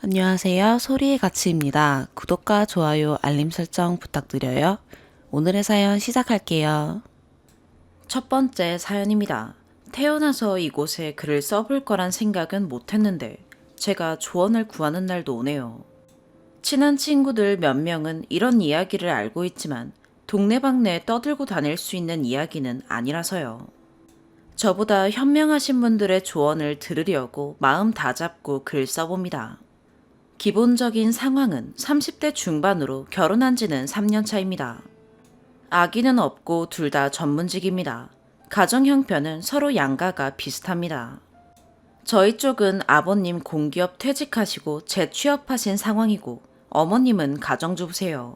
안녕하세요. 소리의 가치입니다. 구독과 좋아요, 알림 설정 부탁드려요. 오늘의 사연 시작할게요. 첫 번째 사연입니다. 태어나서 이곳에 글을 써볼 거란 생각은 못했는데 제가 조언을 구하는 날도 오네요. 친한 친구들 몇 명은 이런 이야기를 알고 있지만 동네방네 떠들고 다닐 수 있는 이야기는 아니라서요. 저보다 현명하신 분들의 조언을 들으려고 마음 다잡고 글 써봅니다. 기본적인 상황은 30대 중반으로 결혼한 지는 3년 차입니다. 아기는 없고 둘 다 전문직입니다. 가정 형편은 서로 양가가 비슷합니다. 저희 쪽은 아버님 공기업 퇴직하시고 재취업하신 상황이고 어머님은 가정주부세요.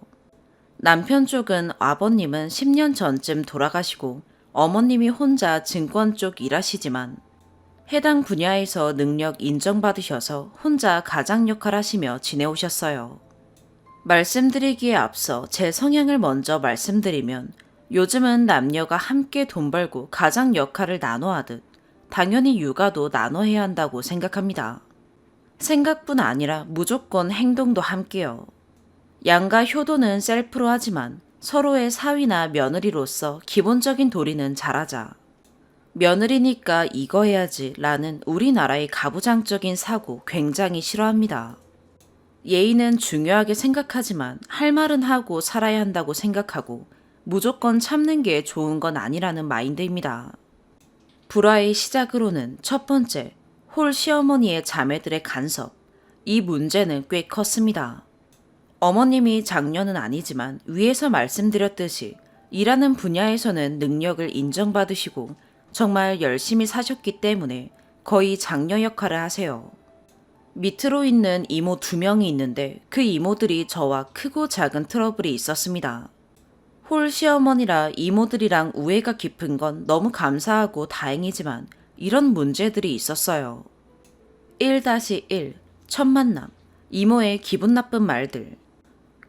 남편 쪽은 아버님은 10년 전쯤 돌아가시고 어머님이 혼자 증권 쪽 일하시지만 해당 분야에서 능력 인정받으셔서 혼자 가장 역할 하시며 지내오셨어요. 말씀드리기에 앞서 제 성향을 먼저 말씀드리면 요즘은 남녀가 함께 돈 벌고 가장 역할을 나눠 하듯 당연히 육아도 나눠 해야 한다고 생각합니다. 생각뿐 아니라 무조건 행동도 함께요. 양가 효도는 셀프로 하지만 서로의 사위나 며느리로서 기본적인 도리는 잘하자. 며느리니까 이거 해야지 라는 우리나라의 가부장적인 사고 굉장히 싫어합니다. 예의는 중요하게 생각하지만 할 말은 하고 살아야 한다고 생각하고 무조건 참는 게 좋은 건 아니라는 마인드입니다. 불화의 시작으로는 첫 번째, 홀 시어머니의 자매들의 간섭. 이 문제는 꽤 컸습니다. 어머님이 장녀는 아니지만 위에서 말씀드렸듯이 일하는 분야에서는 능력을 인정받으시고 정말 열심히 사셨기 때문에 거의 장녀 역할을 하세요. 밑으로 있는 이모 2명이 있는데 그 이모들이 저와 크고 작은 트러블이 있었습니다. 홀 시어머니라 이모들이랑 우애가 깊은 건 너무 감사하고 다행이지만 이런 문제들이 있었어요. 1-1 첫 만남, 이모의 기분 나쁜 말들.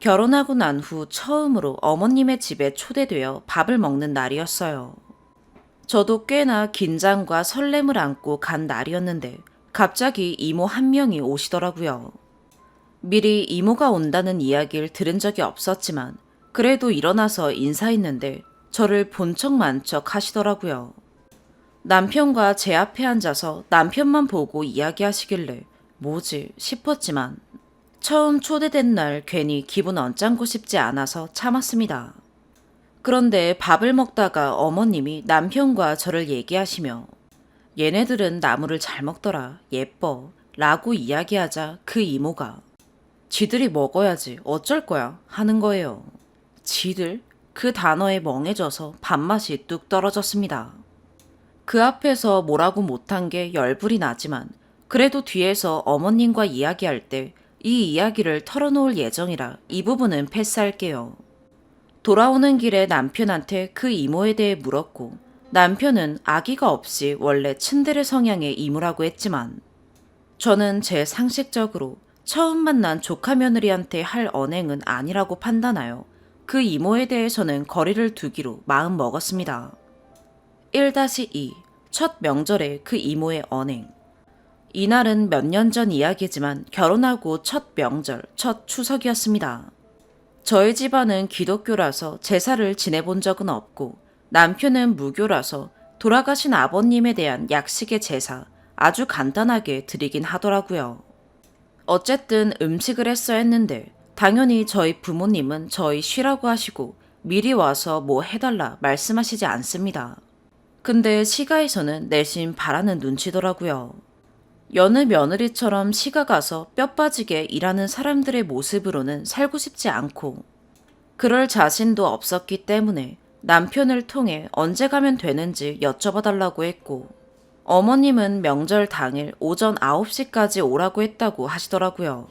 결혼하고 난 후 처음으로 어머님의 집에 초대되어 밥을 먹는 날이었어요. 저도 꽤나 긴장과 설렘을 안고 간 날이었는데 갑자기 이모 1명이 오시더라고요. 미리 이모가 온다는 이야기를 들은 적이 없었지만 그래도 일어나서 인사했는데 저를 본 척 만 척 하시더라고요. 남편과 제 앞에 앉아서 남편만 보고 이야기하시길래 뭐지 싶었지만 처음 초대된 날 괜히 기분 언짢고 싶지 않아서 참았습니다. 그런데 밥을 먹다가 어머님이 남편과 저를 얘기하시며 얘네들은 나물을 잘 먹더라, 예뻐 라고 이야기하자 그 이모가 지들이 먹어야지 어쩔 거야 하는 거예요. 지들? 그 단어에 멍해져서 밥맛이 뚝 떨어졌습니다. 그 앞에서 뭐라고 못한 게 열불이 나지만 그래도 뒤에서 어머님과 이야기할 때 이 이야기를 털어놓을 예정이라 이 부분은 패스할게요. 돌아오는 길에 남편한테 그 이모에 대해 물었고 남편은 아기가 없이 원래 츤데레 성향의 이모라고 했지만 저는 제 상식적으로 처음 만난 조카 며느리한테 할 언행은 아니라고 판단하여 그 이모에 대해서는 거리를 두기로 마음 먹었습니다. 1-2 첫 명절에 그 이모의 언행. 이날은 몇 년 전 이야기지만 결혼하고 첫 명절, 첫 추석이었습니다. 저희 집안은 기독교라서 제사를 지내본 적은 없고 남편은 무교라서 돌아가신 아버님에 대한 약식의 제사 아주 간단하게 드리긴 하더라고요. 어쨌든 음식을 했어야 했는데 당연히 저희 부모님은 저희 쉬라고 하시고 미리 와서 뭐 해달라 말씀하시지 않습니다. 근데 시가에서는 내심 바라는 눈치더라고요. 여느 며느리처럼 시가 가서 뼈 빠지게 일하는 사람들의 모습으로는 살고 싶지 않고 그럴 자신도 없었기 때문에 남편을 통해 언제 가면 되는지 여쭤봐 달라고 했고 어머님은 명절 당일 오전 9시까지 오라고 했다고 하시더라고요.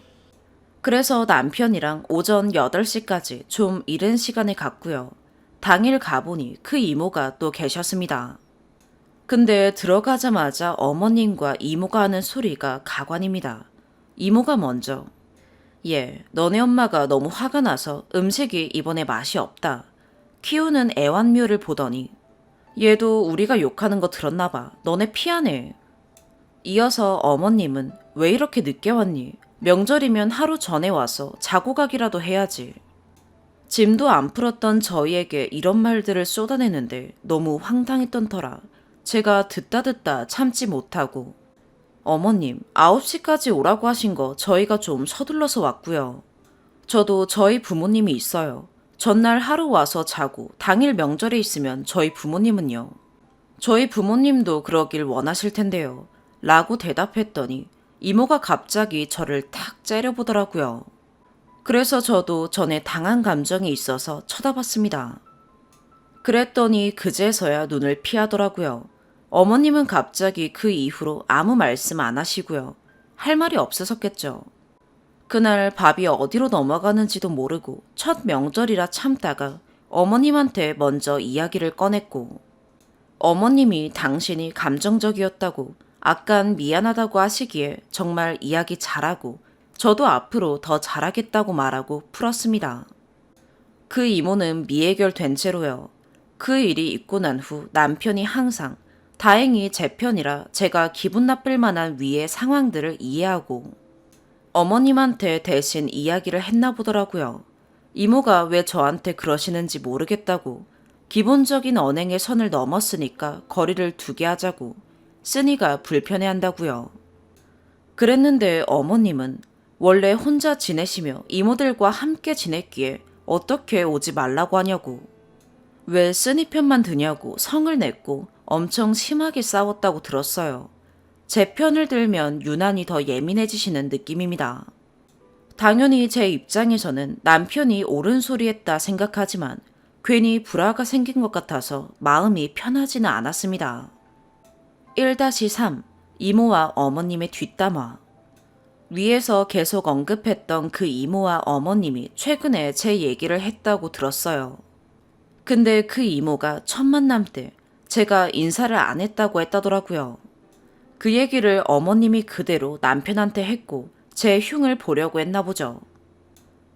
그래서 남편이랑 오전 8시까지 좀 이른 시간에 갔고요. 당일 가보니 그 이모가 또 계셨습니다. 근데 들어가자마자 어머님과 이모가 하는 소리가 가관입니다. 이모가 먼저 얘, 너네 엄마가 너무 화가 나서 음식이 이번에 맛이 없다. 키우는 애완묘를 보더니 얘도 우리가 욕하는 거 들었나 봐. 너네 피하네. 이어서 어머님은 왜 이렇게 늦게 왔니? 명절이면 하루 전에 와서 자고 가기라도 해야지. 짐도 안 풀었던 저희에게 이런 말들을 쏟아내는데 너무 황당했던 터라 제가 듣다 참지 못하고 어머님 9시까지 오라고 하신 거 저희가 좀 서둘러서 왔고요. 저도 저희 부모님이 있어요. 전날 하루 와서 자고 당일 명절에 있으면 저희 부모님은요. 저희 부모님도 그러길 원하실 텐데요. 라고 대답했더니 이모가 갑자기 저를 탁 째려보더라고요. 그래서 저도 전에 당한 감정이 있어서 쳐다봤습니다. 그랬더니 그제서야 눈을 피하더라고요. 어머님은 갑자기 그 이후로 아무 말씀 안 하시고요. 할 말이 없으셨겠죠. 그날 밥이 어디로 넘어가는지도 모르고 첫 명절이라 참다가 어머님한테 먼저 이야기를 꺼냈고 어머님이 당신이 감정적이었다고 아깐 미안하다고 하시기에 정말 이야기 잘하고 저도 앞으로 더 잘하겠다고 말하고 풀었습니다. 그 이모는 미해결된 채로요. 그 일이 있고 난 후 남편이 항상 다행히 제 편이라 제가 기분 나쁠 만한 위의 상황들을 이해하고 어머님한테 대신 이야기를 했나 보더라고요. 이모가 왜 저한테 그러시는지 모르겠다고 기본적인 언행의 선을 넘었으니까 거리를 두게 하자고 쓰니가 불편해한다고요. 그랬는데 어머님은 원래 혼자 지내시며 이모들과 함께 지냈기에 어떻게 오지 말라고 하냐고 왜 쓰니 편만 드냐고 성을 냈고 엄청 심하게 싸웠다고 들었어요. 제 편을 들면 유난히 더 예민해지시는 느낌입니다. 당연히 제 입장에서는 남편이 옳은 소리 했다 생각하지만 괜히 불화가 생긴 것 같아서 마음이 편하지는 않았습니다. 1-3 이모와 어머님의 뒷담화 위에서 계속 언급했던 그 이모와 어머님이 최근에 제 얘기를 했다고 들었어요. 근데 그 이모가 첫 만남 때 제가 인사를 안 했다고 했다더라고요. 그 얘기를 어머님이 그대로 남편한테 했고 제 흉을 보려고 했나 보죠.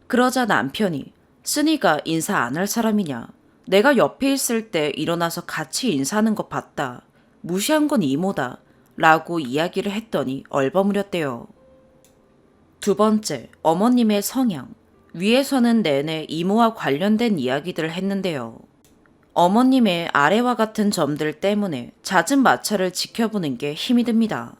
그러자 남편이 쓰니가 인사 안 할 사람이냐. 내가 옆에 있을 때 일어나서 같이 인사하는 거 봤다. 무시한 건 이모다. 라고 이야기를 했더니 얼버무렸대요. 두 번째, 어머님의 성향. 위에서는 내내 이모와 관련된 이야기들을 했는데요. 어머님의 아래와 같은 점들 때문에 잦은 마찰을 지켜보는 게 힘이 듭니다.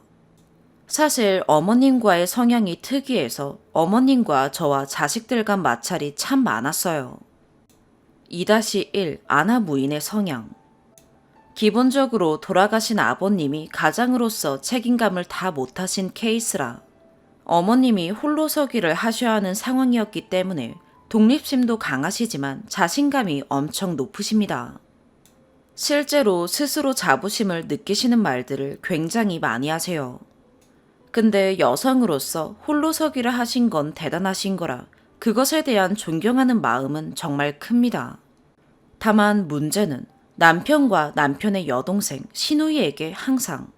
사실 어머님과의 성향이 특이해서 어머님과 저와 자식들 간 마찰이 참 많았어요. 2-1 아나 무인의 성향. 기본적으로 돌아가신 아버님이 가장으로서 책임감을 다 못하신 케이스라 어머님이 홀로 서기를 하셔야 하는 상황이었기 때문에 독립심도 강하시지만 자신감이 엄청 높으십니다. 실제로 스스로 자부심을 느끼시는 말들을 굉장히 많이 하세요. 근데 여성으로서 홀로 서기를 하신 건 대단하신 거라 그것에 대한 존경하는 마음은 정말 큽니다. 다만 문제는 남편과 남편의 여동생 시누이에게 항상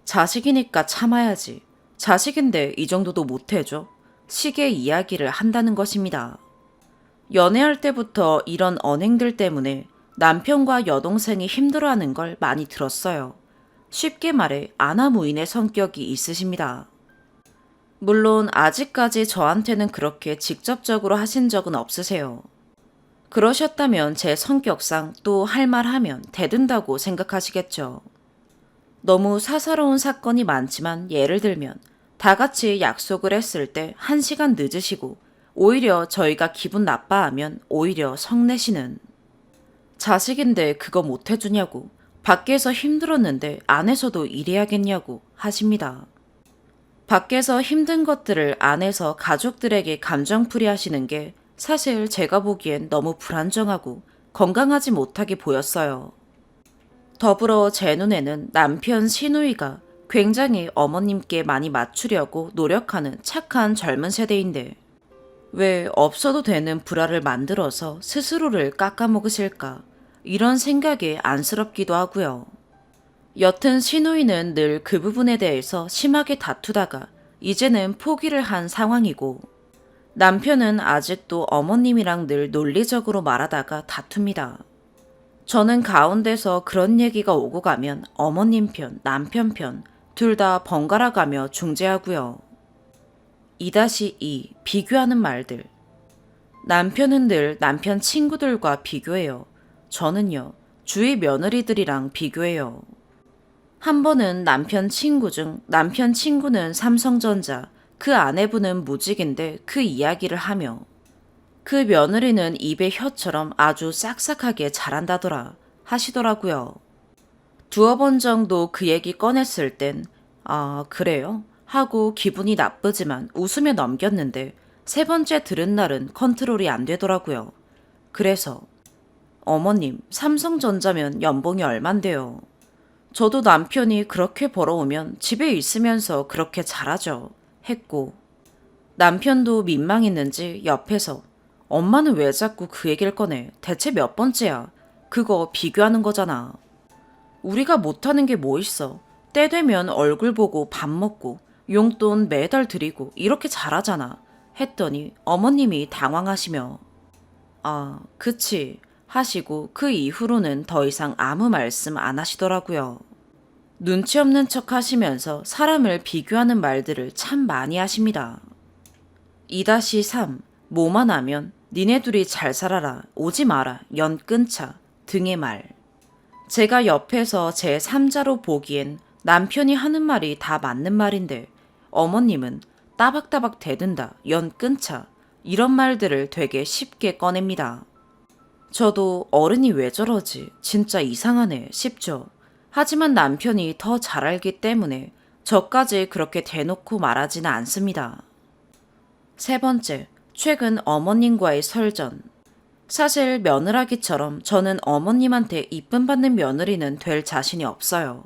자식이니까 참아야지. 자식인데 이 정도도 못해줘. 식의 이야기를 한다는 것입니다. 연애할 때부터 이런 언행들 때문에 남편과 여동생이 힘들어하는 걸 많이 들었어요. 쉽게 말해 아나무인의 성격이 있으십니다. 물론 아직까지 저한테는 그렇게 직접적으로 하신 적은 없으세요. 그러셨다면 제 성격상 또 할 말 하면 대든다고 생각하시겠죠. 너무 사사로운 사건이 많지만 예를 들면 다 같이 약속을 했을 때 1시간 늦으시고 오히려 저희가 기분 나빠하면 오히려 성내시는 자식인데 그거 못 해주냐고 밖에서 힘들었는데 안에서도 일해야겠냐고 하십니다. 밖에서 힘든 것들을 안에서 가족들에게 감정풀이 하시는 게 사실 제가 보기엔 너무 불안정하고 건강하지 못하게 보였어요. 더불어 제 눈에는 남편 시누이가 굉장히 어머님께 많이 맞추려고 노력하는 착한 젊은 세대인데 왜 없어도 되는 불화를 만들어서 스스로를 깎아먹으실까 이런 생각에 안쓰럽기도 하고요. 여튼 시누이는 늘 그 부분에 대해서 심하게 다투다가 이제는 포기를 한 상황이고 남편은 아직도 어머님이랑 늘 논리적으로 말하다가 다툽니다. 저는 가운데서 그런 얘기가 오고 가면 어머님 편, 남편 편 둘 다 번갈아 가며 중재하고요. 2-2 비교하는 말들. 남편은 늘 남편 친구들과 비교해요. 저는요, 주위 며느리들이랑 비교해요. 한 번은 남편 친구 중 남편 친구는 삼성전자, 그 아내분은 무직인데 그 이야기를 하며 그 며느리는 입에 혀처럼 아주 싹싹하게 잘한다더라 하시더라고요. 두어 번 정도 그 얘기 꺼냈을 땐 아, 그래요? 하고 기분이 나쁘지만 웃으며 넘겼는데 세 번째 들은 날은 컨트롤이 안 되더라고요. 그래서 어머님, 삼성전자면 연봉이 얼만데요? 저도 남편이 그렇게 벌어오면 집에 있으면서 그렇게 잘하죠. 했고 남편도 민망했는지 옆에서 엄마는 왜 자꾸 그 얘기를 꺼내? 대체 몇 번째야? 그거 비교하는 거잖아. 우리가 못하는 게 뭐 있어? 때 되면 얼굴 보고 밥 먹고 용돈 매달 드리고 이렇게 잘하잖아. 했더니 어머님이 당황하시며 아, 그치 하시고 그 이후로는 더 이상 아무 말씀 안 하시더라고요. 눈치 없는 척 하시면서 사람을 비교하는 말들을 참 많이 하십니다. 2-3 뭐만 하면 니네 둘이 잘 살아라 오지 마라 연 끊자 등의 말. 제가 옆에서 제 3자로 보기엔 남편이 하는 말이 다 맞는 말인데 어머님은 따박따박 대든다 연 끊자 이런 말들을 되게 쉽게 꺼냅니다. 저도 어른이 왜 저러지 진짜 이상하네 싶죠. 하지만 남편이 더 잘 알기 때문에 저까지 그렇게 대놓고 말하지는 않습니다. 세 번째, 최근 어머님과의 설전. 사실 며느라기처럼 저는 어머님한테 이쁨 받는 며느리는 될 자신이 없어요.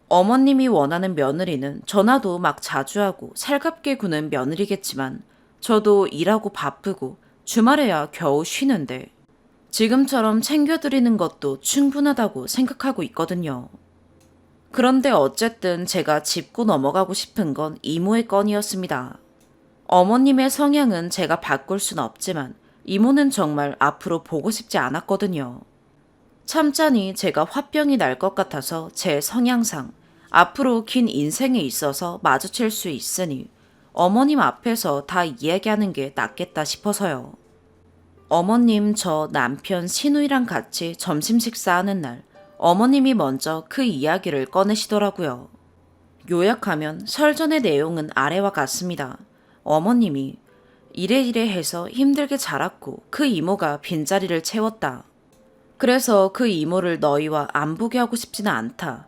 어머님이 원하는 며느리는 전화도 막 자주 하고 살갑게 구는 며느리겠지만 저도 일하고 바쁘고 주말에야 겨우 쉬는데 지금처럼 챙겨드리는 것도 충분하다고 생각하고 있거든요. 그런데 어쨌든 제가 짚고 넘어가고 싶은 건 이모의 건이었습니다. 어머님의 성향은 제가 바꿀 순 없지만 이모는 정말 앞으로 보고 싶지 않았거든요. 참자니 제가 화병이 날 것 같아서 제 성향상 앞으로 긴 인생에 있어서 마주칠 수 있으니 어머님 앞에서 다 이야기하는 게 낫겠다 싶어서요. 어머님 저 남편 신우이랑 같이 점심 식사하는 날 어머님이 먼저 그 이야기를 꺼내시더라고요. 요약하면 설전의 내용은 아래와 같습니다. 어머님이 이래 해서 힘들게 자랐고 그 이모가 빈자리를 채웠다. 그래서 그 이모를 너희와 안 보게 하고 싶지는 않다.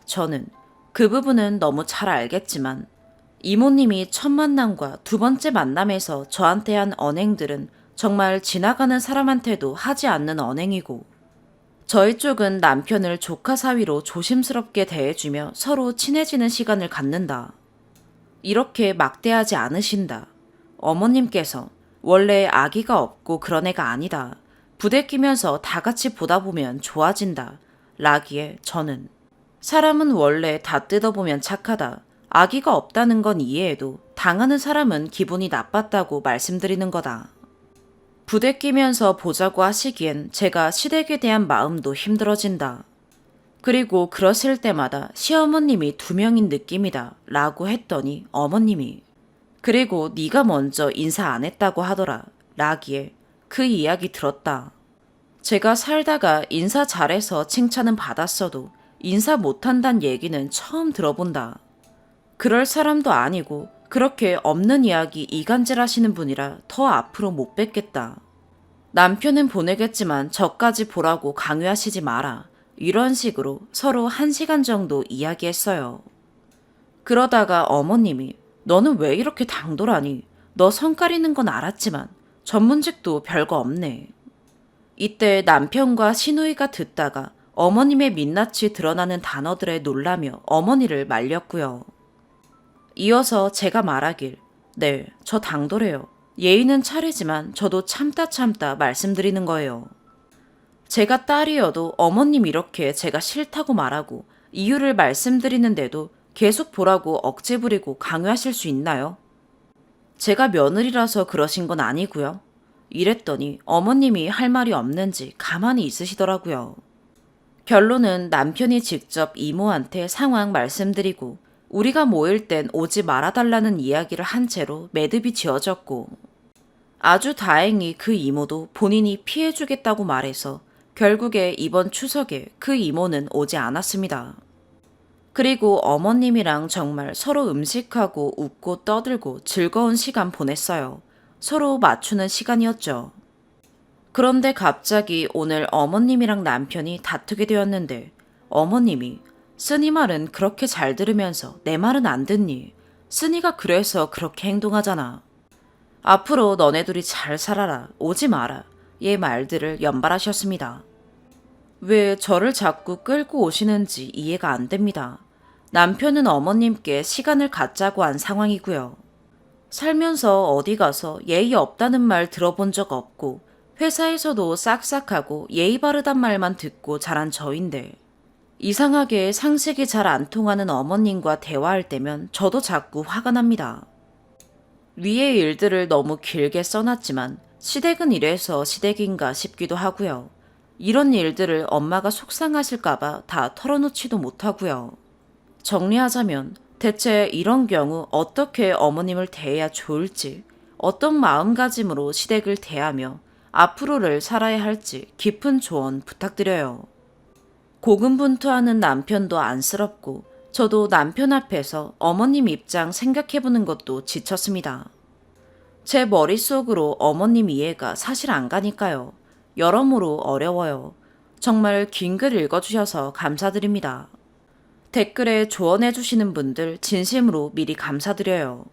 저는 그 부분은 너무 잘 알겠지만 이모님이 첫 만남과 두 번째 만남에서 저한테 한 언행들은 정말 지나가는 사람한테도 하지 않는 언행이고 저희 쪽은 남편을 조카 사위로 조심스럽게 대해주며 서로 친해지는 시간을 갖는다. 이렇게 막대하지 않으신다. 어머님께서 원래 아기가 없고 그런 애가 아니다. 부대 끼면서 다 같이 보다 보면 좋아진다. 라기에 저는 사람은 원래 다 뜯어보면 착하다. 아기가 없다는 건 이해해도 당하는 사람은 기분이 나빴다고 말씀드리는 거다. 부대 끼면서 보자고 하시기엔 제가 시댁에 대한 마음도 힘들어진다. 그리고 그러실 때마다 시어머님이 2명인 느낌이다 라고 했더니 어머님이 그리고 네가 먼저 인사 안 했다고 하더라 라기에 그 이야기 들었다. 제가 살다가 인사 잘해서 칭찬은 받았어도 인사 못한단 얘기는 처음 들어본다. 그럴 사람도 아니고 그렇게 없는 이야기 이간질 하시는 분이라 더 앞으로 못 뵙겠다. 남편은 보내겠지만 저까지 보라고 강요하시지 마라. 이런 식으로 서로 1시간 정도 이야기했어요. 그러다가 어머님이 너는 왜 이렇게 당돌하니? 너 성 가리는 건 알았지만 전문직도 별거 없네. 이때 남편과 시누이가 듣다가 어머님의 민낯이 드러나는 단어들에 놀라며 어머니를 말렸고요. 이어서 제가 말하길 네, 저 당돌해요. 예의는 차리지만 저도 참다 말씀드리는 거예요. 제가 딸이어도 어머님 이렇게 제가 싫다고 말하고 이유를 말씀드리는데도 계속 보라고 억지 부리고 강요하실 수 있나요? 제가 며느리라서 그러신 건 아니고요. 이랬더니 어머님이 할 말이 없는지 가만히 있으시더라고요. 결론은 남편이 직접 이모한테 상황 말씀드리고 우리가 모일 땐 오지 말아달라는 이야기를 한 채로 매듭이 지어졌고, 아주 다행히 그 이모도 본인이 피해주겠다고 말해서 결국에 이번 추석에 그 이모는 오지 않았습니다. 그리고 어머님이랑 정말 서로 음식하고 웃고 떠들고 즐거운 시간 보냈어요. 서로 맞추는 시간이었죠. 그런데 갑자기 오늘 어머님이랑 남편이 다투게 되었는데 어머님이 쓰니 말은 그렇게 잘 들으면서 내 말은 안 듣니? 쓰니가 그래서 그렇게 행동하잖아. 앞으로 너네 둘이 잘 살아라. 오지 마라. 얘 말들을 연발하셨습니다. 왜 저를 자꾸 끌고 오시는지 이해가 안 됩니다. 남편은 어머님께 시간을 갖자고 한 상황이고요. 살면서 어디 가서 예의 없다는 말 들어본 적 없고 회사에서도 싹싹하고 예의 바르단 말만 듣고 자란 저인데 이상하게 상식이 잘 안 통하는 어머님과 대화할 때면 저도 자꾸 화가 납니다. 위의 일들을 너무 길게 써놨지만 시댁은 이래서 시댁인가 싶기도 하고요. 이런 일들을 엄마가 속상하실까봐 다 털어놓지도 못하고요. 정리하자면 대체 이런 경우 어떻게 어머님을 대해야 좋을지, 어떤 마음가짐으로 시댁을 대하며 앞으로를 살아야 할지 깊은 조언 부탁드려요. 고군분투하는 남편도 안쓰럽고 저도 남편 앞에서 어머님 입장 생각해보는 것도 지쳤습니다. 제 머릿속으로 어머님 이해가 사실 안 가니까요. 여러모로 어려워요. 정말 긴 글 읽어주셔서 감사드립니다. 댓글에 조언해주시는 분들 진심으로 미리 감사드려요.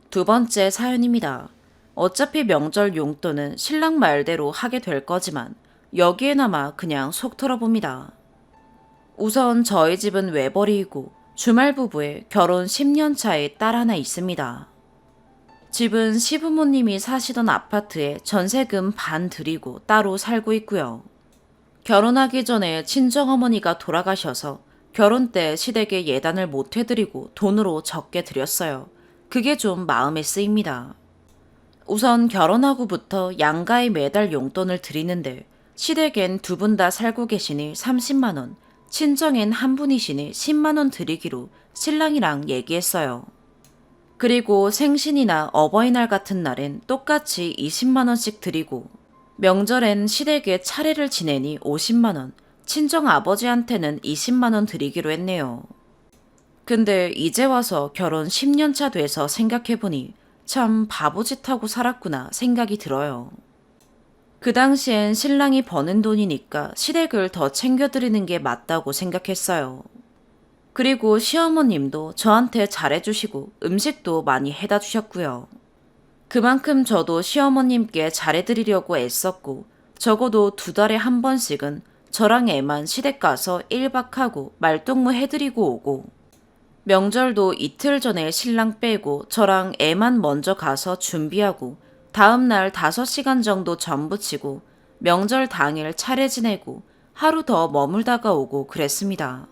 두 번째 사연입니다. 어차피 명절 용돈은 신랑 말대로 하게 될 거지만 여기에나마 그냥 속 털어봅니다. 우선 저희 집은 외벌이이고 주말 부부에 결혼 10년 차에 딸 하나 있습니다. 집은 시부모님이 사시던 아파트에 전세금 반 드리고 따로 살고 있고요. 결혼하기 전에 친정어머니가 돌아가셔서 결혼 때 시댁에 예단을 못 해드리고 돈으로 적게 드렸어요. 그게 좀 마음에 쓰입니다. 우선 결혼하고부터 양가에 매달 용돈을 드리는데 시댁엔 두 분 다 살고 계시니 30만 원, 친정엔 한 분이시니 10만 원 드리기로 신랑이랑 얘기했어요. 그리고 생신이나 어버이날 같은 날엔 똑같이 20만 원씩 드리고 명절엔 시댁에 차례를 지내니 50만 원, 친정 아버지한테는 20만 원 드리기로 했네요. 근데 이제 와서 결혼 10년 차 돼서 생각해보니 참 바보짓하고 살았구나 생각이 들어요. 그 당시엔 신랑이 버는 돈이니까 시댁을 더 챙겨드리는 게 맞다고 생각했어요. 그리고 시어머님도 저한테 잘해주시고 음식도 많이 해다 주셨고요. 그만큼 저도 시어머님께 잘해드리려고 애썼고 적어도 2달에 한 번씩은 저랑 애만 시댁 가서 1박하고 말동무 해드리고 오고 명절도 이틀 전에 신랑 빼고 저랑 애만 먼저 가서 준비하고 다음날 5시간 정도 전 부치고 명절 당일 차례 지내고 하루 더 머물다가 오고 그랬습니다.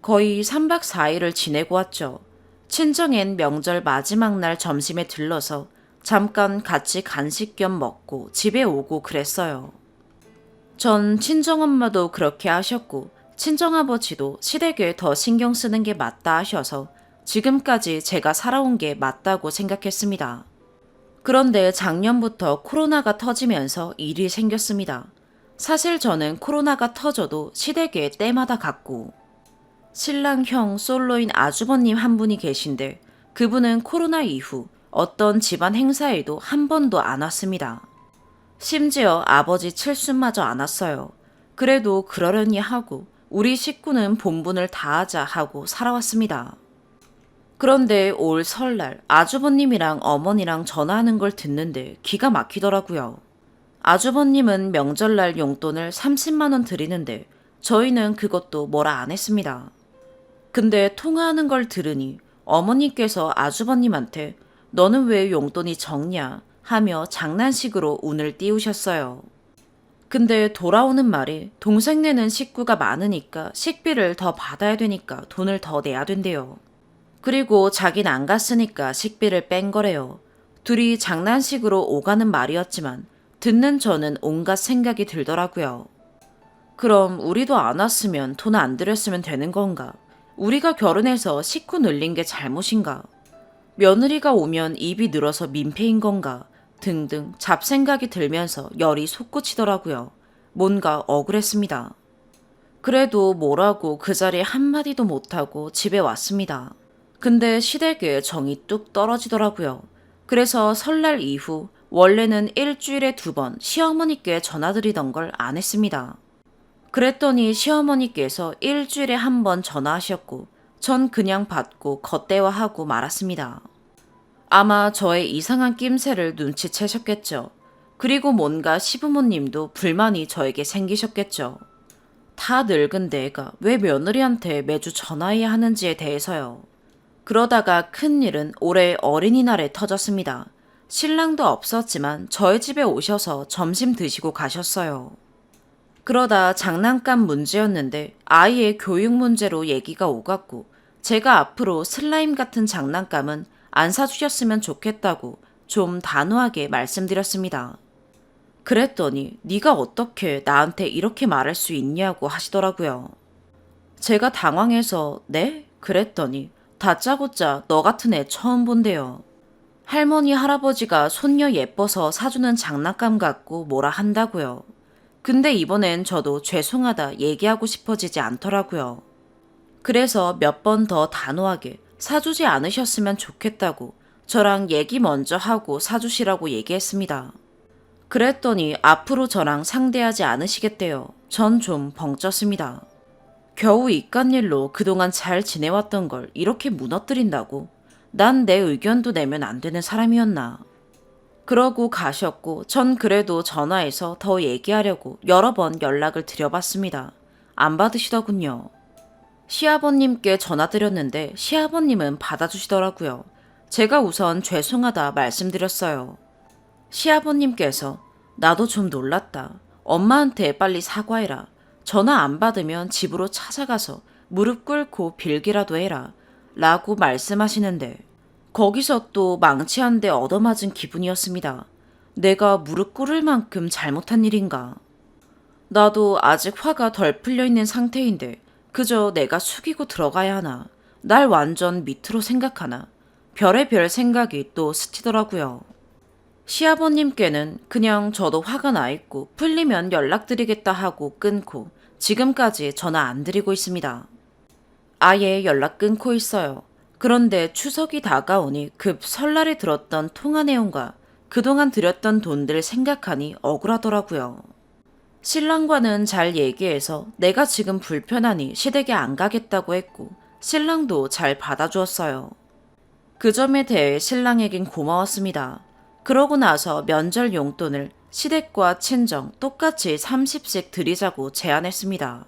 거의 3박 4일을 지내고 왔죠. 친정엔 명절 마지막 날 점심에 들러서 잠깐 같이 간식 겸 먹고 집에 오고 그랬어요. 전 친정엄마도 그렇게 하셨고 친정아버지도 시댁에 더 신경 쓰는 게 맞다 하셔서 지금까지 제가 살아온 게 맞다고 생각했습니다. 그런데 작년부터 코로나가 터지면서 일이 생겼습니다. 사실 저는 코로나가 터져도 시댁에 때마다 갔고 신랑 형 솔로인 아주버님 한 분이 계신데 그분은 코로나 이후 어떤 집안 행사에도 한 번도 안 왔습니다. 심지어 아버지 칠순마저 안 왔어요. 그래도 그러려니 하고 우리 식구는 본분을 다하자 하고 살아왔습니다. 그런데 올 설날 아주버님이랑 어머니랑 전화하는 걸 듣는데 기가 막히더라고요. 아주버님은 명절날 용돈을 30만 원 드리는데 저희는 그것도 뭐라 안 했습니다. 근데 통화하는 걸 들으니 어머니께서 아주버님한테 너는 왜 용돈이 적냐 하며 장난식으로 운을 띄우셨어요. 근데 돌아오는 말이 동생네는 식구가 많으니까 식비를 더 받아야 되니까 돈을 더 내야 된대요. 그리고 자긴 안 갔으니까 식비를 뺀 거래요. 둘이 장난식으로 오가는 말이었지만 듣는 저는 온갖 생각이 들더라고요. 그럼 우리도 안 왔으면 돈 안 드렸으면 되는 건가? 우리가 결혼해서 식구 늘린 게 잘못인가? 며느리가 오면 입이 늘어서 민폐인 건가? 등등 잡생각이 들면서 열이 솟구치더라고요. 뭔가 억울했습니다. 그래도 뭐라고 그 자리에 한마디도 못하고 집에 왔습니다. 근데 시댁에 정이 뚝 떨어지더라고요. 그래서 설날 이후 원래는 일주일에 2번 시어머니께 전화드리던 걸 안 했습니다. 그랬더니 시어머니께서 일주일에 1번 전화하셨고 전 그냥 받고 겉대화하고 말았습니다. 아마 저의 이상한 낌새를 눈치채셨겠죠. 그리고 뭔가 시부모님도 불만이 저에게 생기셨겠죠. 다 늙은 내가 왜 며느리한테 매주 전화해야 하는지에 대해서요. 그러다가 큰일은 올해 어린이날에 터졌습니다. 신랑도 없었지만 저희 집에 오셔서 점심 드시고 가셨어요. 그러다 장난감 문제였는데 아이의 교육 문제로 얘기가 오갔고 제가 앞으로 슬라임 같은 장난감은 안 사주셨으면 좋겠다고 좀 단호하게 말씀드렸습니다. 그랬더니 네가 어떻게 나한테 이렇게 말할 수 있냐고 하시더라고요. 제가 당황해서 네? 그랬더니 다짜고짜 너 같은 애 처음 본대요. 할머니 할아버지가 손녀 예뻐서 사주는 장난감 갖고 뭐라 한다고요. 근데 이번엔 저도 죄송하다 얘기하고 싶어지지 않더라고요. 그래서 몇 번 더 단호하게 사주지 않으셨으면 좋겠다고 저랑 얘기 먼저 하고 사주시라고 얘기했습니다. 그랬더니 앞으로 저랑 상대하지 않으시겠대요. 전 좀 벙쪘습니다. 겨우 이깟일로 그동안 잘 지내왔던 걸 이렇게 무너뜨린다고? 난 내 의견도 내면 안 되는 사람이었나? 그러고 가셨고 전 그래도 전화해서 더 얘기하려고 여러 번 연락을 드려봤습니다. 안 받으시더군요. 시아버님께 전화드렸는데 시아버님은 받아주시더라고요. 제가 우선 죄송하다 말씀드렸어요. 시아버님께서 나도 좀 놀랐다. 엄마한테 빨리 사과해라. 전화 안 받으면 집으로 찾아가서 무릎 꿇고 빌기라도 해라. 라고 말씀하시는데 거기서 또 망치 한 대 얻어맞은 기분이었습니다. 내가 무릎 꿇을 만큼 잘못한 일인가. 나도 아직 화가 덜 풀려 있는 상태인데 그저 내가 숙이고 들어가야 하나. 날 완전 밑으로 생각하나. 별의별 생각이 또 스치더라고요. 시아버님께는 그냥 저도 화가 나 있고 풀리면 연락드리겠다 하고 끊고 지금까지 전화 안 드리고 있습니다. 아예 연락 끊고 있어요. 그런데 추석이 다가오니 급 설날에 들었던 통화 내용과 그동안 들였던 돈들 생각하니 억울하더라고요. 신랑과는 잘 얘기해서 내가 지금 불편하니 시댁에 안 가겠다고 했고 신랑도 잘 받아주었어요. 그 점에 대해 신랑에겐 고마웠습니다. 그러고 나서 면절 용돈을 시댁과 친정 똑같이 30씩 드리자고 제안했습니다.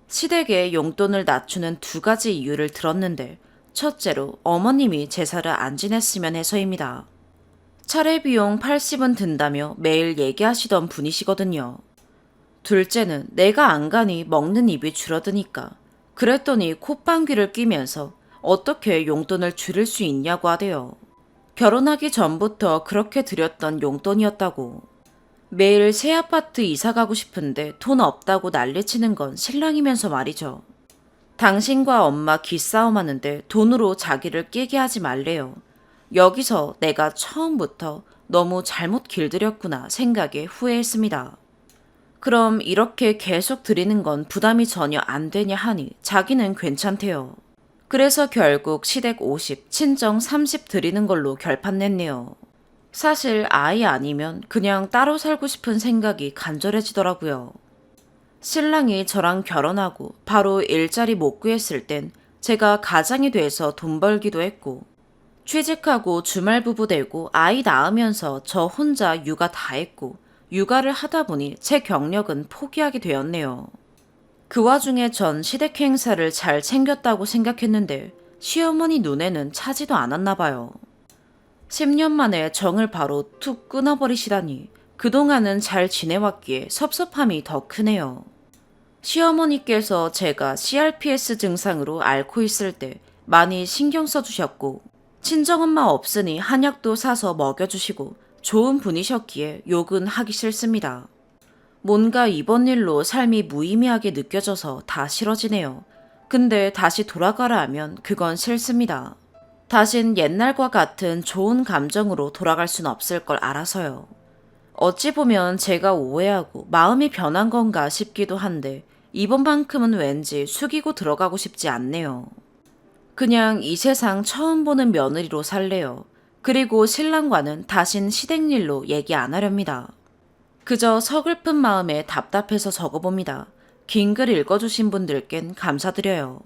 시댁에 용돈을 낮추는 2가지 이유를 들었는데 첫째로 어머님이 제사를 안 지냈으면 해서입니다. 차례 비용 80은 든다며 매일 얘기하시던 분이시거든요. 둘째는 내가 안 가니 먹는 입이 줄어드니까. 그랬더니 콧방귀를 뀌면서 어떻게 용돈을 줄일 수 있냐고 하대요. 결혼하기 전부터 그렇게 드렸던 용돈이었다고. 매일 새 아파트 이사 가고 싶은데 돈 없다고 난리치는 건 신랑이면서 말이죠. 당신과 엄마 기싸움 하는데 돈으로 자기를 끼게 하지 말래요. 여기서 내가 처음부터 너무 잘못 길들였구나 생각에 후회했습니다. 그럼 이렇게 계속 드리는 건 부담이 전혀 안 되냐 하니 자기는 괜찮대요. 그래서 결국 시댁 50, 친정 30 드리는 걸로 결판 냈네요. 사실 아이 아니면 그냥 따로 살고 싶은 생각이 간절해지더라고요. 신랑이 저랑 결혼하고 바로 일자리 못 구했을 땐 제가 가장이 돼서 돈 벌기도 했고 취직하고 주말 부부 되고 아이 낳으면서 저 혼자 육아 다 했고 육아를 하다 보니 제 경력은 포기하게 되었네요. 그 와중에 전 시댁 행사를 잘 챙겼다고 생각했는데 시어머니 눈에는 차지도 않았나 봐요. 10년 만에 정을 바로 툭 끊어버리시다니 그동안은 잘 지내왔기에 섭섭함이 더 크네요. 시어머니께서 제가 CRPS 증상으로 앓고 있을 때 많이 신경 써주셨고 친정엄마 없으니 한약도 사서 먹여주시고 좋은 분이셨기에 욕은 하기 싫습니다. 뭔가 이번 일로 삶이 무의미하게 느껴져서 다 싫어지네요. 근데 다시 돌아가라 하면 그건 싫습니다. 다신 옛날과 같은 좋은 감정으로 돌아갈 순 없을 걸 알아서요. 어찌 보면 제가 오해하고 마음이 변한 건가 싶기도 한데 이번만큼은 왠지 숙이고 들어가고 싶지 않네요. 그냥 이 세상 처음 보는 며느리로 살래요. 그리고 신랑과는 다신 시댁일로 얘기 안 하렵니다. 그저 서글픈 마음에 답답해서 적어봅니다. 긴 글 읽어주신 분들께는 감사드려요.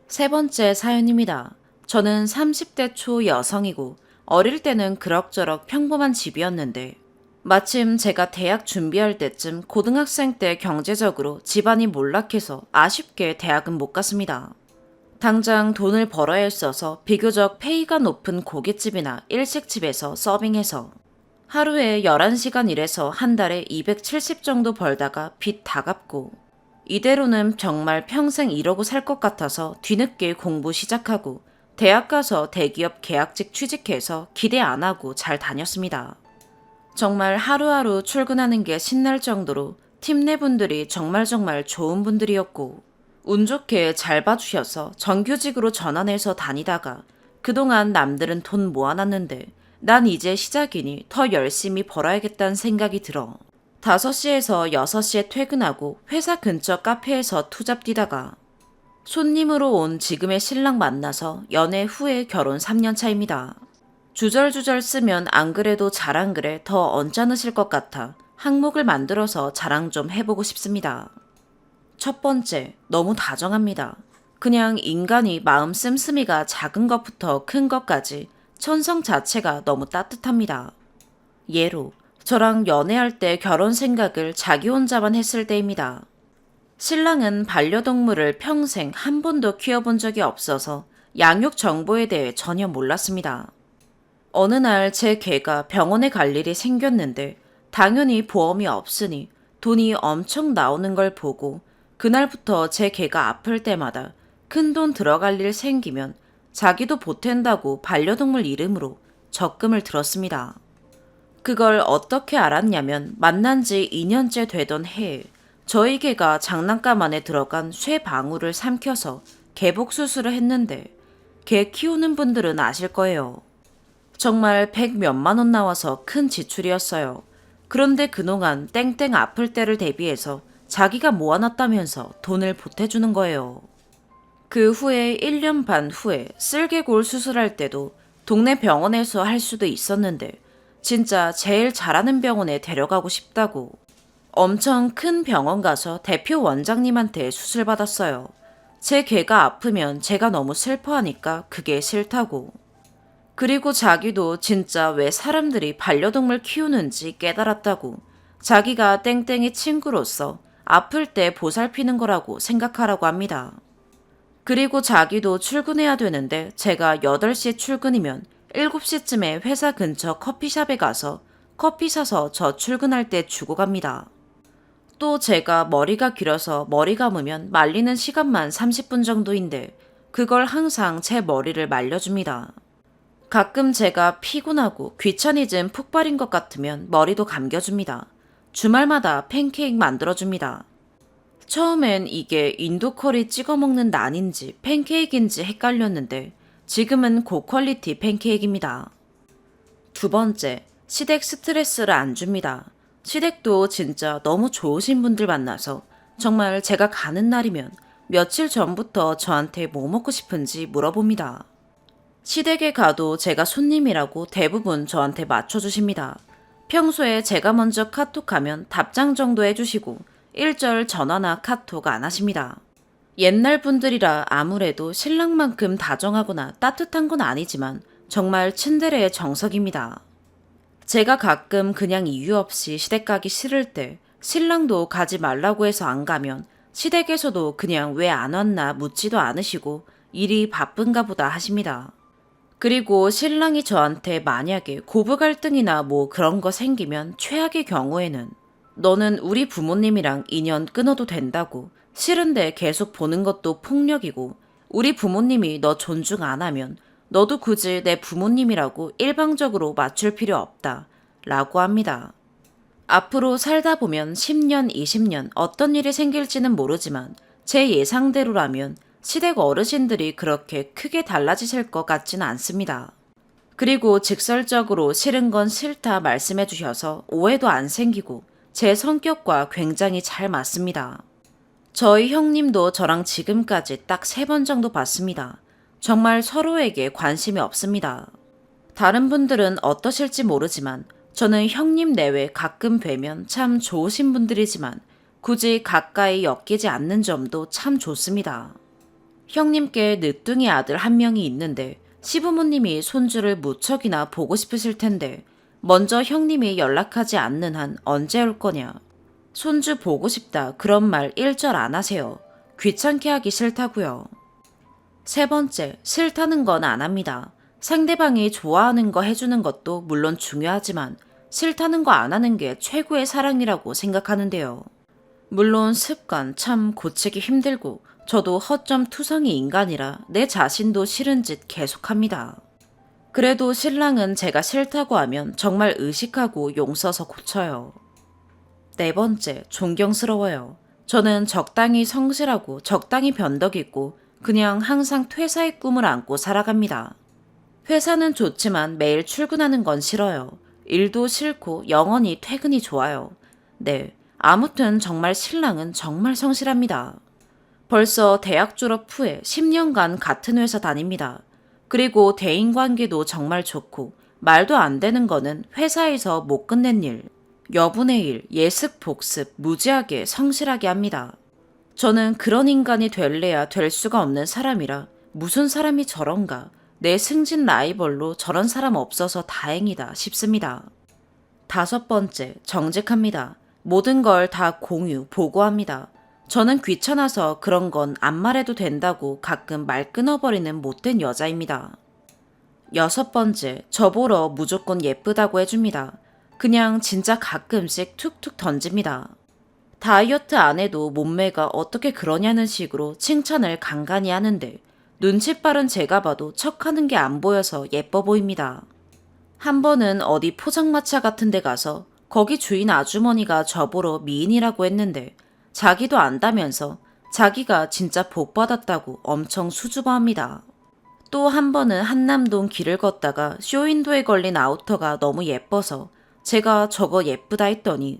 세 번째 사연입니다. 저는 30대 초 여성이고 어릴 때는 그럭저럭 평범한 집이었는데 마침 제가 대학 준비할 때쯤 고등학생 때 경제적으로 집안이 몰락해서 아쉽게 대학은 못 갔습니다. 당장 돈을 벌어야 했어서 비교적 페이가 높은 고깃집이나 일식집에서 서빙해서 하루에 11시간 일해서 한 달에 270 정도 벌다가 빚 다 갚고 이대로는 정말 평생 이러고 살 것 같아서 뒤늦게 공부 시작하고 대학 가서 대기업 계약직 취직해서 기대 안 하고 잘 다녔습니다. 정말 하루하루 출근하는 게 신날 정도로 팀 내 분들이 정말 좋은 분들이었고 운 좋게 잘 봐주셔서 정규직으로 전환해서 다니다가 그동안 남들은 돈 모아놨는데 난 이제 시작이니 더 열심히 벌어야겠다는 생각이 들어 5시에서 6시에 퇴근하고 회사 근처 카페에서 투잡 뛰다가 손님으로 온 지금의 신랑 만나서 연애 후에 결혼 3년 차입니다. 주절주절 쓰면 안 그래도 잘 안 그래 더 언짢으실 것 같아 항목을 만들어서 자랑 좀 해보고 싶습니다. 첫 번째, 너무 다정합니다. 그냥 인간이 마음 씀씀이가 작은 것부터 큰 것까지 천성 자체가 너무 따뜻합니다. 예로 저랑 연애할 때 결혼 생각을 자기 혼자만 했을 때입니다. 신랑은 반려동물을 평생 한 번도 키워본 적이 없어서 양육 정보에 대해 전혀 몰랐습니다. 어느 날 제 개가 병원에 갈 일이 생겼는데 당연히 보험이 없으니 돈이 엄청 나오는 걸 보고 그날부터 제 개가 아플 때마다 큰 돈 들어갈 일 생기면 자기도 보탠다고 반려동물 이름으로 적금을 들었습니다. 그걸 어떻게 알았냐면 만난 지 2년째 되던 해에 저희 개가 장난감 안에 들어간 쇠 방울을 삼켜서 개복 수술을 했는데 개 키우는 분들은 아실 거예요. 정말 100몇만 원 나와서 큰 지출이었어요. 그런데 그동안 땡땡 아플 때를 대비해서 자기가 모아놨다면서 돈을 보태주는 거예요. 그 후에 1년 반 후에 쓸개골 수술할 때도 동네 병원에서 할 수도 있었는데 진짜 제일 잘하는 병원에 데려가고 싶다고 엄청 큰 병원 가서 대표 원장님한테 수술받았어요. 제 개가 아프면 제가 너무 슬퍼하니까 그게 싫다고. 그리고 자기도 진짜 왜 사람들이 반려동물 키우는지 깨달았다고 자기가 땡땡이 친구로서 아플 때 보살피는 거라고 생각하라고 합니다. 그리고 자기도 출근해야 되는데 제가 8시 출근이면 7시쯤에 회사 근처 커피숍에 가서 커피 사서 저 출근할 때 주고 갑니다. 또 제가 머리가 길어서 머리 감으면 말리는 시간만 30분 정도인데 그걸 항상 제 머리를 말려줍니다. 가끔 제가 피곤하고 귀차니즘 폭발인 것 같으면 머리도 감겨줍니다. 주말마다 팬케이크 만들어줍니다. 처음엔 이게 인도 커리 찍어 먹는 난인지 팬케이크인지 헷갈렸는데 지금은 고퀄리티 팬케이크입니다. 두 번째, 시댁 스트레스를 안 줍니다. 시댁도 진짜 너무 좋으신 분들 만나서 정말 제가 가는 날이면 며칠 전부터 저한테 뭐 먹고 싶은지 물어봅니다. 시댁에 가도 제가 손님이라고 대부분 저한테 맞춰주십니다. 평소에 제가 먼저 카톡하면 답장 정도 해주시고 일절 전화나 카톡 안 하십니다. 옛날 분들이라 아무래도 신랑만큼 다정하거나 따뜻한 건 아니지만 정말 츤데레의 정석입니다. 제가 가끔 그냥 이유 없이 시댁 가기 싫을 때 신랑도 가지 말라고 해서 안 가면 시댁에서도 그냥 왜 안 왔나 묻지도 않으시고 일이 바쁜가 보다 하십니다. 그리고 신랑이 저한테 만약에 고부 갈등이나 뭐 그런 거 생기면 최악의 경우에는 너는 우리 부모님이랑 인연 끊어도 된다고 싫은데 계속 보는 것도 폭력이고 우리 부모님이 너 존중 안 하면 너도 굳이 내 부모님이라고 일방적으로 맞출 필요 없다 라고 합니다. 앞으로 살다 보면 10년, 20년 어떤 일이 생길지는 모르지만 제 예상대로라면 시댁 어르신들이 그렇게 크게 달라지실 것 같지는 않습니다. 그리고 직설적으로 싫은 건 싫다 말씀해 주셔서 오해도 안 생기고 제 성격과 굉장히 잘 맞습니다. 저희 형님도 저랑 지금까지 딱 3번 정도 봤습니다. 정말 서로에게 관심이 없습니다. 다른 분들은 어떠실지 모르지만 저는 형님 내외 가끔 뵈면 참 좋으신 분들이지만 굳이 가까이 엮이지 않는 점도 참 좋습니다. 형님께 늦둥이 아들 한 명이 있는데 시부모님이 손주를 무척이나 보고 싶으실 텐데 먼저 형님이 연락하지 않는 한 언제 올 거냐. 손주 보고 싶다 그런 말 1절 안 하세요. 귀찮게 하기 싫다고요. 3번째, 싫다는 건 안 합니다. 상대방이 좋아하는 거 해주는 것도 물론 중요하지만 싫다는 거 안 하는 게 최고의 사랑이라고 생각하는데요. 물론 습관 참 고치기 힘들고 저도 허점 투성이 인간이라 내 자신도 싫은 짓 계속합니다. 그래도 신랑은 제가 싫다고 하면 정말 의식하고 용서서 고쳐요. 4번째, 존경스러워요. 저는 적당히 성실하고 적당히 변덕있고 그냥 항상 퇴사의 꿈을 안고 살아갑니다. 회사는 좋지만 매일 출근하는 건 싫어요. 일도 싫고 영원히 퇴근이 좋아요. 네, 아무튼 정말 신랑은 정말 성실합니다. 벌써 대학 졸업 후에 10년간 같은 회사 다닙니다. 그리고 대인관계도 정말 좋고 말도 안 되는 거는 회사에서 못 끝낸 일, 여분의 일, 예습 복습 무지하게 성실하게 합니다. 저는 그런 인간이 될래야 될 수가 없는 사람이라 무슨 사람이 저런가, 내 승진 라이벌로 저런 사람 없어서 다행이다 싶습니다. 5번째, 정직합니다. 모든 걸 다 공유, 보고합니다. 저는 귀찮아서 그런 건 안 말해도 된다고 가끔 말 끊어버리는 못된 여자입니다. 6번째, 저보러 무조건 예쁘다고 해줍니다. 그냥 진짜 가끔씩 툭툭 던집니다. 다이어트 안 해도 몸매가 어떻게 그러냐는 식으로 칭찬을 간간히 하는데 눈치 빠른 제가 봐도 척하는 게 안 보여서 예뻐 보입니다. 한 번은 어디 포장마차 같은 데 가서 거기 주인 아주머니가 저보러 미인이라고 했는데 자기도 안다면서 자기가 진짜 복 받았다고 엄청 수줍어합니다. 또 한 번은 한남동 길을 걷다가 쇼윈도에 걸린 아우터가 너무 예뻐서 제가 저거 예쁘다 했더니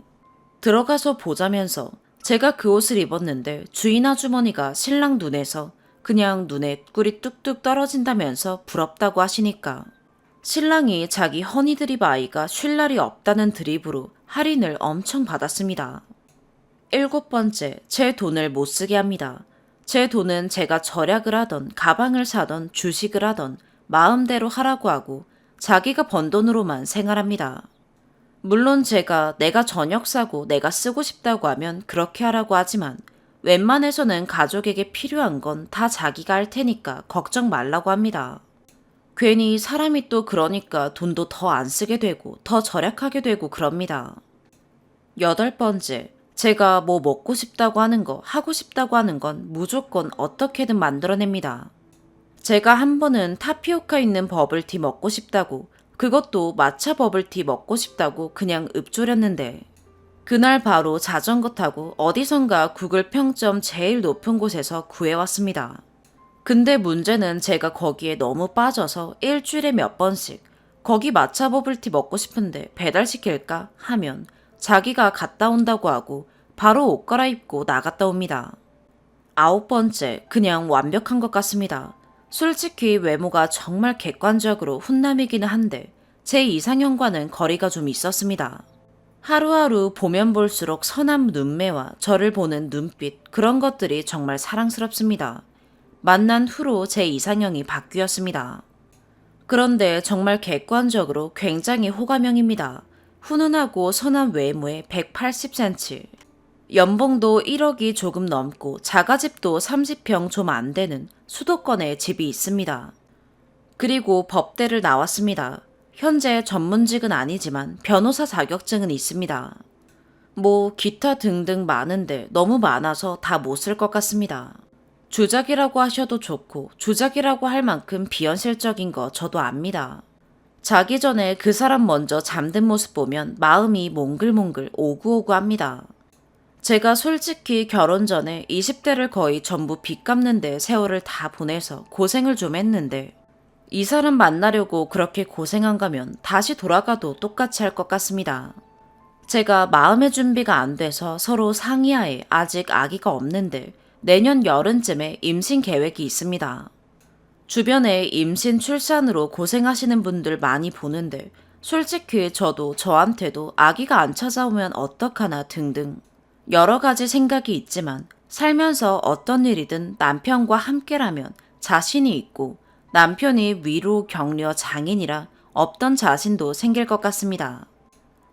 들어가서 보자면서 제가 그 옷을 입었는데 주인 아주머니가 신랑 눈에서 그냥 눈에 꿀이 뚝뚝 떨어진다면서 부럽다고 하시니까 신랑이 자기 허니 드립 아이가 쉴 날이 없다는 드립으로 할인을 엄청 받았습니다. 7번째, 제 돈을 못 쓰게 합니다. 제 돈은 제가 절약을 하던 가방을 사던 주식을 하던 마음대로 하라고 하고 자기가 번 돈으로만 생활합니다. 물론 제가 내가 저녁 사고 내가 쓰고 싶다고 하면 그렇게 하라고 하지만 웬만해서는 가족에게 필요한 건 다 자기가 할 테니까 걱정 말라고 합니다. 괜히 사람이 또 그러니까 돈도 더 안 쓰게 되고 더 절약하게 되고 그럽니다. 8번째, 제가 뭐 먹고 싶다고 하는 거, 하고 싶다고 하는 건 무조건 어떻게든 만들어냅니다. 제가 한 번은 타피오카 있는 버블티 먹고 싶다고, 그것도 마차 버블티 먹고 싶다고 그냥 읊조렸는데 그날 바로 자전거 타고 어디선가 구글 평점 제일 높은 곳에서 구해왔습니다. 근데 문제는 제가 거기에 너무 빠져서 일주일에 몇 번씩 거기 마차 버블티 먹고 싶은데 배달시킬까 하면 자기가 갔다 온다고 하고 바로 옷 갈아입고 나갔다 옵니다. 9번째, 그냥 완벽한 것 같습니다. 솔직히 외모가 정말 객관적으로 훈남이기는 한데 제 이상형과는 거리가 좀 있었습니다. 하루하루 보면 볼수록 선한 눈매와 저를 보는 눈빛, 그런 것들이 정말 사랑스럽습니다. 만난 후로 제 이상형이 바뀌었습니다. 그런데 정말 객관적으로 굉장히 호감형입니다. 훈훈하고 선한 외모에 180cm, 연봉도 1억이 조금 넘고 자가집도 30평 좀 안 되는 수도권에 집이 있습니다. 그리고 법대를 나왔습니다. 현재 전문직은 아니지만 변호사 자격증은 있습니다. 뭐 기타 등등 많은데 너무 많아서 다 못 쓸 것 같습니다. 주작이라고 하셔도 좋고 주작이라고 할 만큼 비현실적인 거 저도 압니다. 자기 전에 그 사람 먼저 잠든 모습 보면 마음이 몽글몽글 오구오구합니다. 제가 솔직히 결혼 전에 20대를 거의 전부 빚 갚는데 세월을 다 보내서 고생을 좀 했는데 이 사람 만나려고 그렇게 고생한 거면 다시 돌아가도 똑같이 할 것 같습니다. 제가 마음의 준비가 안 돼서 서로 상의하에 아직 아기가 없는데 내년 여름쯤에 임신 계획이 있습니다. 주변에 임신 출산으로 고생하시는 분들 많이 보는데 솔직히 저도 저한테도 아기가 안 찾아오면 어떡하나 등등 여러 가지 생각이 있지만 살면서 어떤 일이든 남편과 함께라면 자신이 있고 남편이 위로 격려 장인이라 없던 자신도 생길 것 같습니다.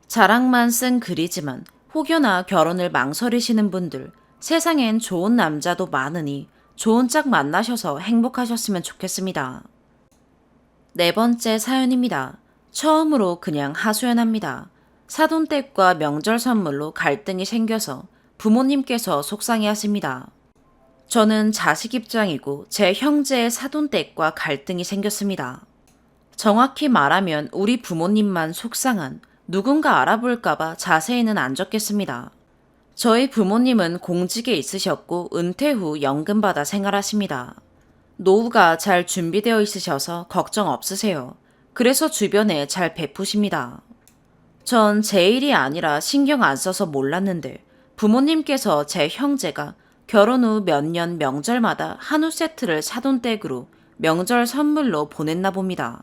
자랑만 쓴 글이지만 혹여나 결혼을 망설이시는 분들 세상엔 좋은 남자도 많으니 좋은 짝 만나셔서 행복하셨으면 좋겠습니다. 네 번째 사연입니다. 처음으로 그냥 하소연합니다. 사돈댁과 명절 선물로 갈등이 생겨서 부모님께서 속상해 하십니다. 저는 자식 입장이고 제 형제의 사돈댁과 갈등이 생겼습니다. 정확히 말하면 우리 부모님만 속상한 누군가 알아볼까봐 자세히는 안 적겠습니다. 저희 부모님은 공직에 있으셨고 은퇴 후 연금 받아 생활하십니다. 노후가 잘 준비되어 있으셔서 걱정 없으세요. 그래서 주변에 잘 베푸십니다. 전 제 일이 아니라 신경 안 써서 몰랐는데 부모님께서 제 형제가 결혼 후 몇 년 명절마다 한우 세트를 사돈댁으로 명절 선물로 보냈나 봅니다.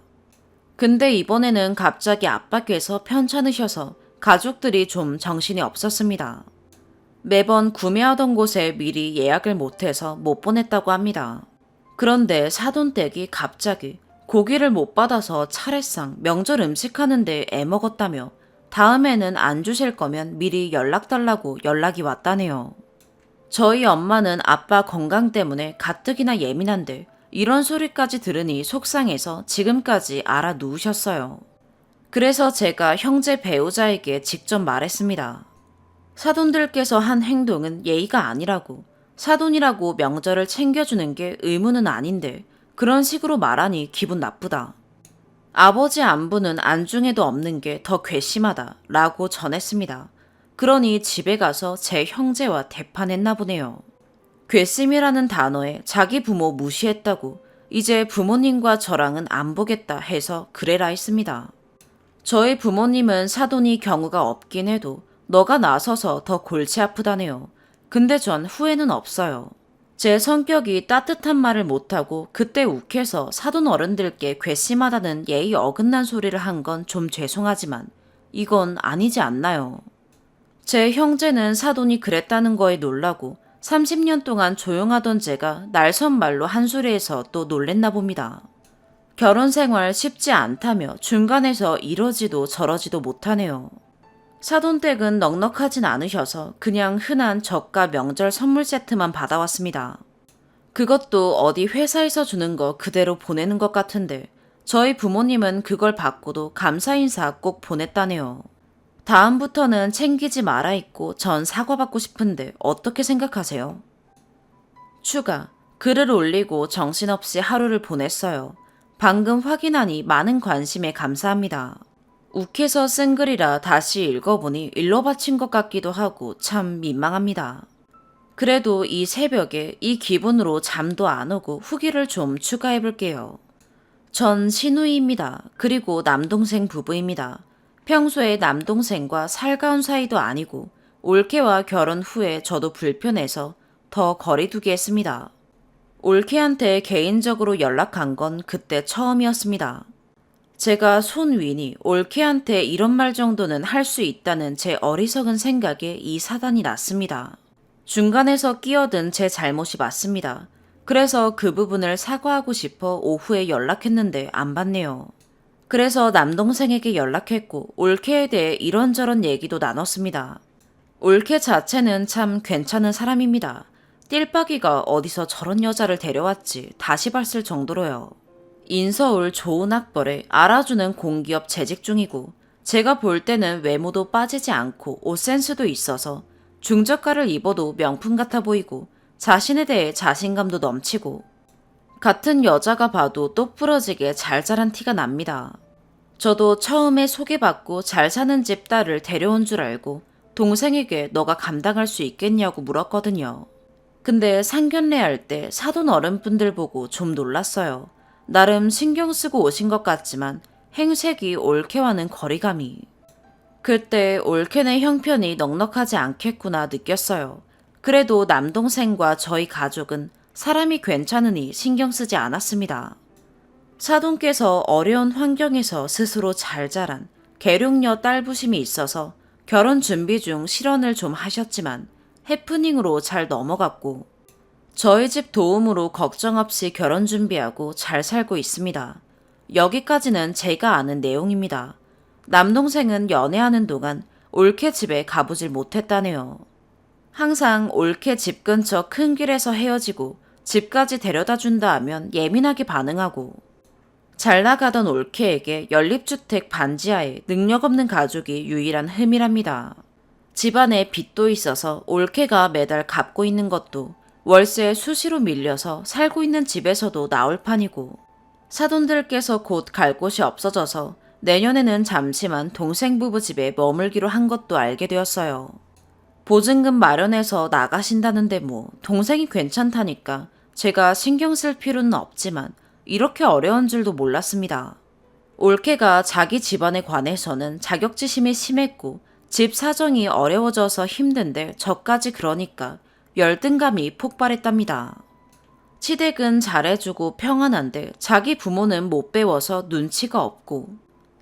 근데 이번에는 갑자기 아빠께서 편찮으셔서 가족들이 좀 정신이 없었습니다. 매번 구매하던 곳에 미리 예약을 못해서 못 보냈다고 합니다. 그런데 사돈댁이 갑자기 고기를 못 받아서 차례상 명절 음식하는데 애먹었다며 다음에는 안 주실 거면 미리 연락 달라고 연락이 왔다네요. 저희 엄마는 아빠 건강 때문에 가뜩이나 예민한데 이런 소리까지 들으니 속상해서 지금까지 알아 누우셨어요. 그래서 제가 형제 배우자에게 직접 말했습니다. 사돈들께서 한 행동은 예의가 아니라고, 사돈이라고 명절을 챙겨주는 게 의무는 아닌데 그런 식으로 말하니 기분 나쁘다. 아버지 안부는 안중에도 없는 게 더 괘씸하다 라고 전했습니다. 그러니 집에 가서 제 형제와 대판했나 보네요. 괘씸이라는 단어에 자기 부모 무시했다고 이제 부모님과 저랑은 안 보겠다 해서 그래라 했습니다. 저희 부모님은 사돈이 경우가 없긴 해도 너가 나서서 더 골치 아프다네요. 근데 전 후회는 없어요. 제 성격이 따뜻한 말을 못하고 그때 욱해서 사돈 어른들께 괘씸하다는 예의 어긋난 소리를 한 건 좀 죄송하지만 이건 아니지 않나요? 제 형제는 사돈이 그랬다는 거에 놀라고 30년 동안 조용하던 제가 날선말로 한 소리에서 또 놀랬나 봅니다. 결혼 생활 쉽지 않다며 중간에서 이러지도 저러지도 못하네요. 사돈댁은 넉넉하진 않으셔서 그냥 흔한 저가 명절 선물 세트만 받아왔습니다. 그것도 어디 회사에서 주는 거 그대로 보내는 것 같은데 저희 부모님은 그걸 받고도 감사 인사 꼭 보냈다네요. 다음부터는 챙기지 말아 있고 전 사과받고 싶은데 어떻게 생각하세요? 추가. 글을 올리고 정신없이 하루를 보냈어요. 방금 확인하니 많은 관심에 감사합니다. 욱해서 쓴 글이라 다시 읽어보니 일러 바친 것 같기도 하고 참 민망합니다. 그래도 이 새벽에 이 기분으로 잠도 안 오고 후기를 좀 추가해 볼게요. 전 신우이입니다. 그리고 남동생 부부입니다. 평소에 남동생과 살가운 사이도 아니고 올케와 결혼 후에 저도 불편해서 더 거리두기 했습니다. 올케한테 개인적으로 연락한 건 그때 처음이었습니다. 제가 손윈이 올케한테 이런 말 정도는 할 수 있다는 제 어리석은 생각에 이 사단이 났습니다. 중간에서 끼어든 제 잘못이 맞습니다. 그래서 그 부분을 사과하고 싶어 오후에 연락했는데 안 받네요. 그래서 남동생에게 연락했고 올케에 대해 이런저런 얘기도 나눴습니다. 올케 자체는 참 괜찮은 사람입니다. 띨박이가 어디서 저런 여자를 데려왔지 다시 봤을 정도로요. 인서울 좋은 학벌에 알아주는 공기업 재직 중이고 제가 볼 때는 외모도 빠지지 않고 옷 센스도 있어서 중저가를 입어도 명품 같아 보이고 자신에 대해 자신감도 넘치고 같은 여자가 봐도 똑부러지게 잘 자란 티가 납니다. 저도 처음에 소개받고 잘 사는 집 딸을 데려온 줄 알고 동생에게 너가 감당할 수 있겠냐고 물었거든요. 근데 상견례 할 때 사돈 어른분들 보고 좀 놀랐어요. 나름 신경 쓰고 오신 것 같지만 행색이 올케와는 거리감이. 그때 올케네 형편이 넉넉하지 않겠구나 느꼈어요. 그래도 남동생과 저희 가족은 사람이 괜찮으니 신경 쓰지 않았습니다. 사돈께서 어려운 환경에서 스스로 잘 자란 계룡녀 딸부심이 있어서 결혼 준비 중 실언을 좀 하셨지만 해프닝으로 잘 넘어갔고 저희 집 도움으로 걱정 없이 결혼 준비하고 잘 살고 있습니다. 여기까지는 제가 아는 내용입니다. 남동생은 연애하는 동안 올케 집에 가보질 못했다네요. 항상 올케 집 근처 큰 길에서 헤어지고 집까지 데려다 준다 하면 예민하게 반응하고 잘 나가던 올케에게 연립주택 반지하에 능력 없는 가족이 유일한 흠이랍니다. 집안에 빚도 있어서 올케가 매달 갚고 있는 것도 월세 수시로 밀려서 살고 있는 집에서도 나올 판이고 사돈들께서 곧 갈 곳이 없어져서 내년에는 잠시만 동생 부부 집에 머물기로 한 것도 알게 되었어요. 보증금 마련해서 나가신다는데 뭐 동생이 괜찮다니까 제가 신경 쓸 필요는 없지만 이렇게 어려운 줄도 몰랐습니다. 올케가 자기 집안에 관해서는 자격지심이 심했고 집 사정이 어려워져서 힘든데 저까지 그러니까 열등감이 폭발했답니다. 시댁은 잘해주고 평안한데 자기 부모는 못 배워서 눈치가 없고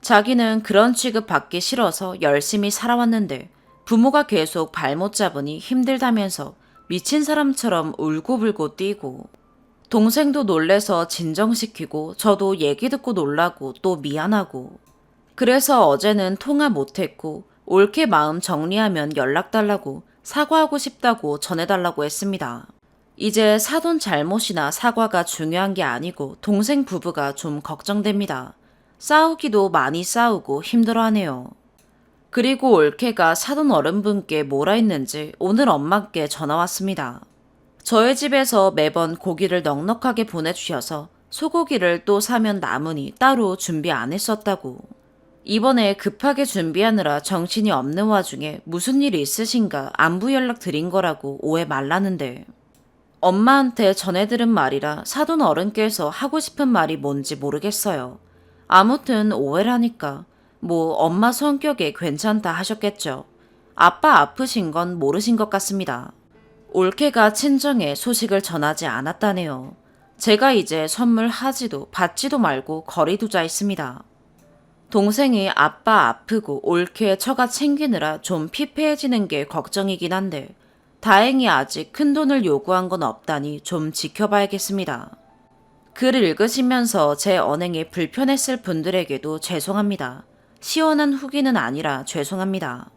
자기는 그런 취급 받기 싫어서 열심히 살아왔는데 부모가 계속 발못 잡으니 힘들다면서 미친 사람처럼 울고불고 뛰고 동생도 놀래서 진정시키고 저도 얘기 듣고 놀라고 또 미안하고 그래서 어제는 통화 못했고 올케 마음 정리하면 연락 달라고 사과하고 싶다고 전해달라고 했습니다. 이제 사돈 잘못이나 사과가 중요한 게 아니고 동생 부부가 좀 걱정됩니다. 싸우기도 많이 싸우고 힘들어하네요. 그리고 올케가 사돈 어른분께 뭐라 했는지 오늘 엄마께 전화 왔습니다. 저희 집에서 매번 고기를 넉넉하게 보내주셔서 소고기를 또 사면 남으니 따로 준비 안 했었다고. 이번에 급하게 준비하느라 정신이 없는 와중에 무슨 일이 있으신가 안부 연락 드린 거라고 오해 말라는데 엄마한테 전해들은 말이라 사돈 어른께서 하고 싶은 말이 뭔지 모르겠어요. 아무튼 오해라니까 뭐 엄마 성격에 괜찮다 하셨겠죠. 아빠 아프신 건 모르신 것 같습니다. 올케가 친정에 소식을 전하지 않았다네요. 제가 이제 선물하지도 받지도 말고 거리 두자 했습니다. 동생이 아빠 아프고 올케 처가 챙기느라 좀 피폐해지는 게 걱정이긴 한데 다행히 아직 큰돈을 요구한 건 없다니 좀 지켜봐야겠습니다. 글 읽으시면서 제 언행이 불편했을 분들에게도 죄송합니다. 시원한 후기는 아니라 죄송합니다.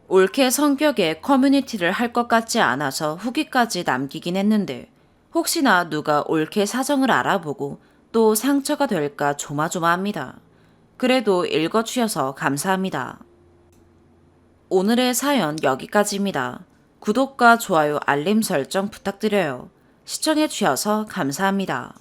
올케 성격에 커뮤니티를 할 것 같지 않아서 후기까지 남기긴 했는데 혹시나 누가 올케 사정을 알아보고 또 상처가 될까 조마조마합니다. 그래도 읽어주셔서 감사합니다. 오늘의 사연 여기까지입니다. 구독과 좋아요, 알림 설정 부탁드려요. 시청해주셔서 감사합니다.